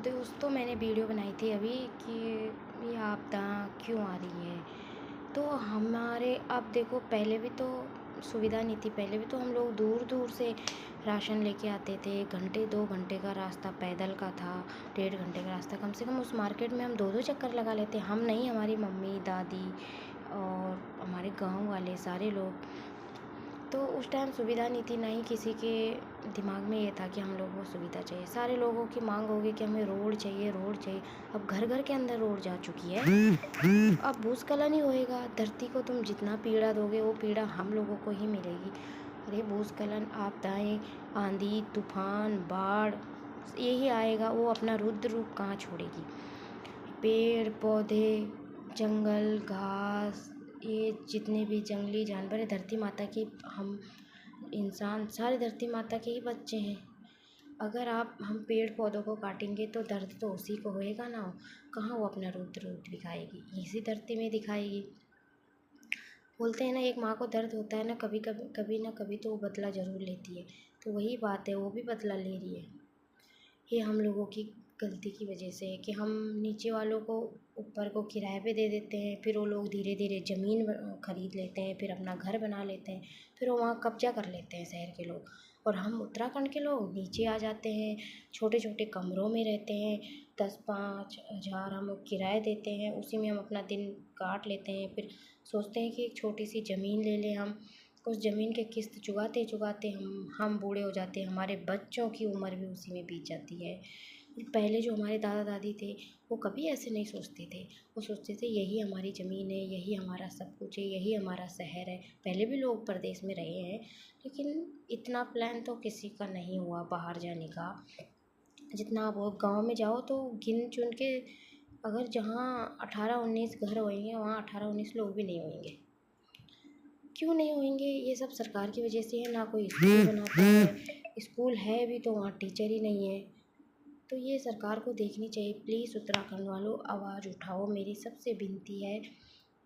दोस्तों मैंने वीडियो बनाई थी अभी कि ये आपदा क्यों आ रही है। तो हमारे अब देखो पहले भी तो सुविधा नहीं थी। पहले भी तो हम लोग दूर दूर से राशन लेके आते थे। घंटे 2 घंटे का रास्ता पैदल का था, 1.5 घंटे का रास्ता। कम से कम उस मार्केट में हम 2-2 चक्कर लगा लेते। हम नहीं, हमारी मम्मी दादी और हमारे गांव वाले सारे लोग। तो उस टाइम सुविधा नहीं थी, ना ही किसी के दिमाग में ये था कि हम लोगों को सुविधा चाहिए। सारे लोगों की मांग होगी कि हमें रोड चाहिए, रोड चाहिए। अब घर घर के अंदर रोड जा चुकी है। अब भूस्खलन ही होएगा। धरती को तुम जितना पीड़ा दोगे वो पीड़ा हम लोगों को ही मिलेगी। अरे भूस्खलन, आपदाएं, आंधी तूफान, बाढ़, यही आएगा। वो अपना रुद्र रूप कहाँ छोड़ेगी। पेड़ पौधे, जंगल, घास, ये जितने भी जंगली जानवर है, धरती माता की, हम इंसान सारे धरती माता के ही बच्चे हैं। अगर हम पेड़ पौधों को काटेंगे तो दर्द तो उसी को होएगा ना। कहाँ वो अपना रुद्र रूप दिखाएगी, इसी धरती में दिखाएगी। बोलते हैं ना, एक माँ को दर्द होता है ना, कभी ना कभी तो वो बदला ज़रूर लेती है। तो वही बात है, वो भी बदला ले रही है। ये हम लोगों की गलती की वजह से है कि हम नीचे वालों को, ऊपर को किराए पे दे देते हैं। फिर वो लोग धीरे धीरे ज़मीन खरीद लेते हैं, फिर अपना घर बना लेते हैं, फिर वो वहाँ कब्जा कर लेते हैं शहर के लोग। और हम उत्तराखंड के लोग नीचे आ जाते हैं, छोटे छोटे कमरों में रहते हैं। 10-5 हज़ार हम लोग किराए देते हैं, उसी में हम अपना दिन काट लेते हैं। फिर सोचते हैं कि एक छोटी सी ज़मीन ले लें हम। उस ज़मीन के किस्त चुकाते चुकाते हम बूढ़े हो जाते हैं। हमारे बच्चों की उम्र भी उसी में बीत जाती है। पहले जो हमारे दादा दादी थे वो कभी ऐसे नहीं सोचते थे। वो सोचते थे यही हमारी ज़मीन है, यही हमारा सब कुछ है, यही हमारा शहर है। पहले भी लोग प्रदेश में रहे हैं, लेकिन इतना प्लान तो किसी का नहीं हुआ बाहर जाने का। जितना आप गाँव में जाओ तो गिन चुन के, अगर जहाँ 18-19 घर होंगे वहाँ 18-19 लोग भी नहीं होंगे। क्यों नहीं होंगे? ये सब सरकार की वजह से है ना। कोई स्कूल बनाता है, स्कूल है भी तो वहाँ टीचर ही नहीं है। तो ये सरकार को देखनी चाहिए। प्लीज़ उत्तराखंड वालों, आवाज़ उठाओ। मेरी सबसे विनती है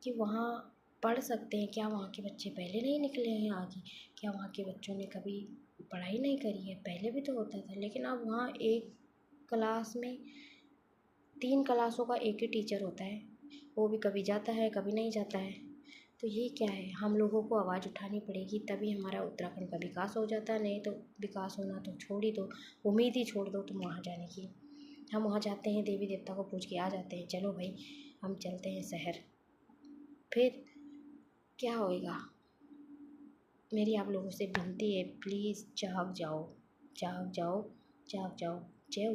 कि वहाँ पढ़ सकते हैं क्या वहाँ के बच्चे पहले नहीं निकले हैं आगे? क्या वहाँ के बच्चों ने कभी पढ़ाई नहीं करी है? पहले भी तो होता था, लेकिन अब वहाँ एक क्लास में 3 क्लासों का एक ही टीचर होता है। वो भी कभी जाता है कभी नहीं जाता है। तो ये क्या है? हम लोगों को आवाज़ उठानी पड़ेगी, तभी हमारा उत्तराखंड का विकास हो जाता है। नहीं तो विकास होना तो छोड़ ही दो, उम्मीद ही छोड़ दो तुम वहाँ जाने की। हम वहाँ जाते हैं, देवी देवता को पूछ के आ जाते हैं। चलो भाई, हम चलते हैं शहर। फिर क्या होएगा? मेरी आप लोगों से विनती है, प्लीज़ जाग जाओ, जाग जाओ, जाग जाओ। जय